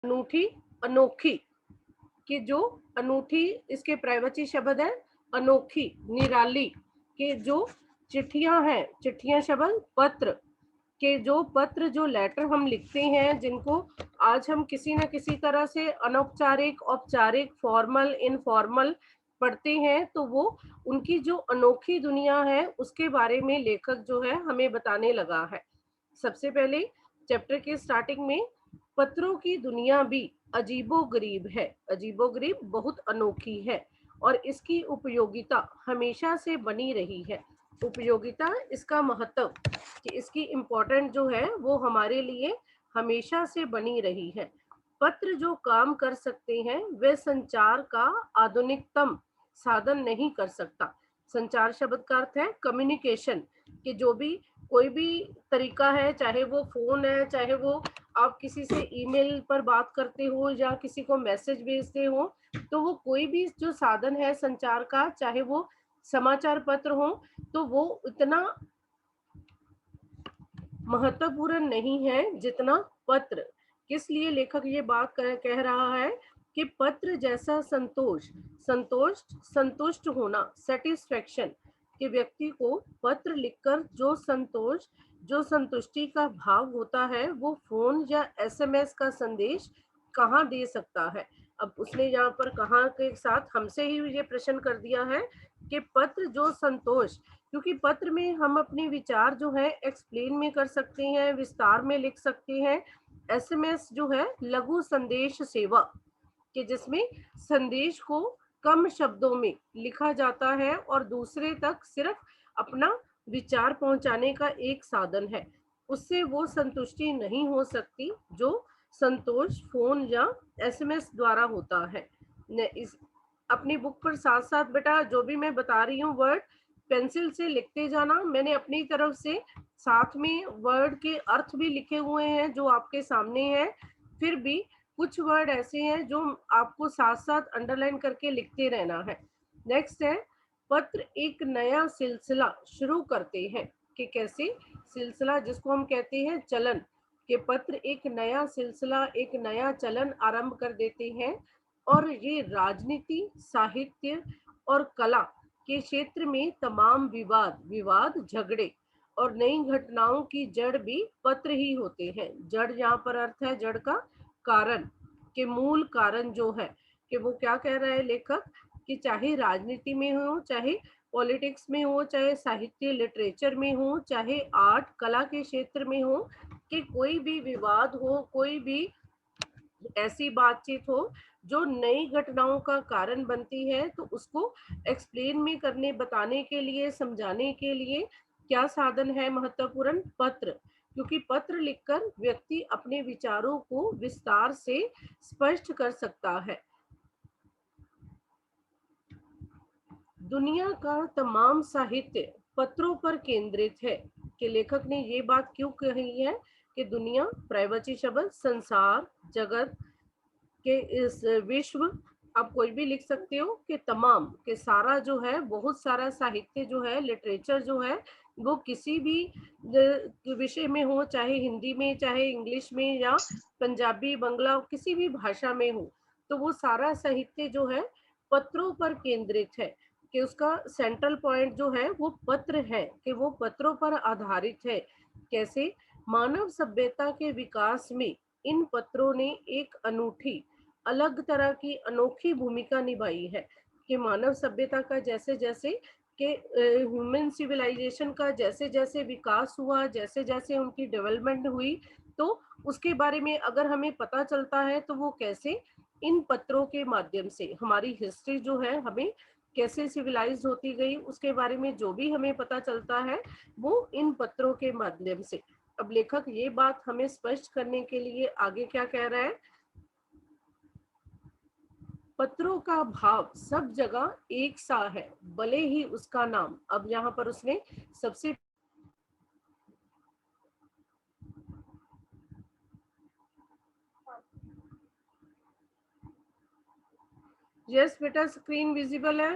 अनूठी, अनोखी, कि जो अनूठी इसके प्रायवाची शब्द है, अनोखी, निराली, के जो चिट्ठियां हैं, चिट्ठियां शब्द पत्र, के जो पत्र, जो लेटर हम लिखते हैं, जिनको आज हम किसी न किसी तरह से अनौपचारिक, औपचारिक, फॉर्मल, इनफॉर्मल पढ़ते हैं, तो वो उनकी जो अनोखी दुनिया है उसके बारे में लेखक जो है हमें बताने लगा है। सबसे पहले चैप्टर के स्टार्टिंग में पत्रों की दुनिया भी अजीबोगरीब है, अजीबोगरीब, बहुत अनोखी है और इसकी उपयोगिता हमेशा से बनी रही है। उपयोगिता, इसका महत्व, कि इसकी इम्पोर्टेंट जो है वो हमारे लिए हमेशा से बनी रही है। पत्र जो काम कर सकते हैं वे संचार का आधुनिकतम साधन नहीं कर सकता। संचार शब्द का अर्थ है कम्युनिकेशन, कि जो भी कोई भी तरीका है, चाहे वो फोन है, चाहे वो आप किसी से ईमेल पर बात करते हो या किसी को मैसेज भेजते हो, तो वो कोई भी जो साधन है संचार का, चाहे वो समाचार पत्र हो, तो वो इतना महत्वपूर्ण नहीं है जितना पत्र। किस लिए लेखक ये बात कह रहा है कि पत्र जैसा संतोष, संतुष्ट होना, सेटिस्फेक्शन, कि व्यक्ति को पत्र लिखकर जो संतोष, जो संतुष्टि का भाव होता है, वो फोन या एसएमएस का संदेश कहाँ दे सकता है। अब उसने यहाँ पर कहाँ के साथ हमसे ही ये प्रश्न कर दिया है कि पत्र जो संतोष, क्योंकि पत्र में हम अपने विचार जो है एक्सप्लेन में कर सकते हैं, विस्तार में लिख सकते हैं। एसएमएस जो है लघु संदेश सेवा, कि जिसमें संदेश को कम शब्दों में लिखा जाता है और दूसरे तक सिर्फ अपना विचार पहुंचाने का एक साधन है, उससे वो संतुष्टि नहीं हो सकती जो संतोष फोन या एसएमएस द्वारा होता है। इस अपनी बुक पर साथ साथ बेटा जो भी मैं बता रही हूँ वर्ड पेंसिल से लिखते जाना। मैंने अपनी तरफ से साथ में वर्ड के अर्थ भी लिखे हुए हैं जो आपके सामने हैं, फिर भी कुछ वर्ड ऐसे हैं जो आपको साथ साथ अंडरलाइन करके लिखते रहना है। नेक्स्ट है, पत्र एक नया सिलसिला शुरू करते हैं, कि कैसे सिलसिला, जिसको हम कहते हैं चलन, के पत्र एक नया सिलसिला, एक नया चलन आरंभ कर देते हैं। और ये राजनीति, साहित्य और कला के क्षेत्र में तमाम विवाद, झगड़े और नई घटनाओं की जड़ भी पत्र ही होते हैं। जड़ यहाँ पर अर्थ है जड़ का कारण, के मूल कारण जो है, कि वो क्या कह रहा है लेखक, कि चाहे राजनीति में हो, चाहे पॉलिटिक्स में हो, चाहे साहित्य लिटरेचर में हो, चाहे आर्ट कला के क्षेत्र में हो, कि कोई भी विवाद हो, कोई भी ऐसी बातचीत हो जो नई घटनाओं का कारण बनती है, तो उसको एक्सप्लेन में करने, बताने के लिए, समझाने के लिए क्या साधन है महत्वपूर्ण, पत्र। क्योंकि पत्र लिखकर व्यक्ति अपने विचारों को विस्तार से स्पष्ट कर सकता है। दुनिया का तमाम साहित्य पत्रों पर केंद्रित है, कि लेखक ने ये बात क्यों कही है कि दुनिया, प्रायवाची शब्द, संसार, जगत, के इस विश्व, आप कोई भी लिख सकते हो, कि तमाम, के सारा जो है, बहुत सारा साहित्य जो है, लिटरेचर जो है, वो किसी भी विषय में हो, चाहे हिंदी में, चाहे इंग्लिश में, या पंजाबी, बंगला, किसी भी भाषा में हो, तो वो सारा साहित्य जो है पत्रों पर केंद्रित है, कि उसका सेंट्रल पॉइंट जो है वो पत्र है, कि वो पत्रों पर आधारित है। कैसे मानव सभ्यता के विकास में इन पत्रों ने एक अनूठी, अलग तरह की अनोखी भूमिका निभाई है, कि मानव सभ्यता का जैसे जैसे के ह्यूमन सिविलाइजेशन का जैसे जैसे विकास हुआ, जैसे जैसे उनकी डेवलपमेंट हुई, तो उसके बारे में अगर हमें पता चलता है तो वो कैसे, इन पत्रों के माध्यम से हमारी हिस्ट्री जो है, हमें कैसे सिविलाइज होती गई, उसके बारे में जो भी हमें पता चलता है वो इन पत्रों के माध्यम से। अब लेखक ये बात हमें स्पष्ट करने के लिए आगे क्या कह रहा है, पत्रों का भाव सब जगह एक सा है, भले ही उसका नाम, अब यहाँ पर उसने सबसे, यस बेटा स्क्रीन विजिबल है।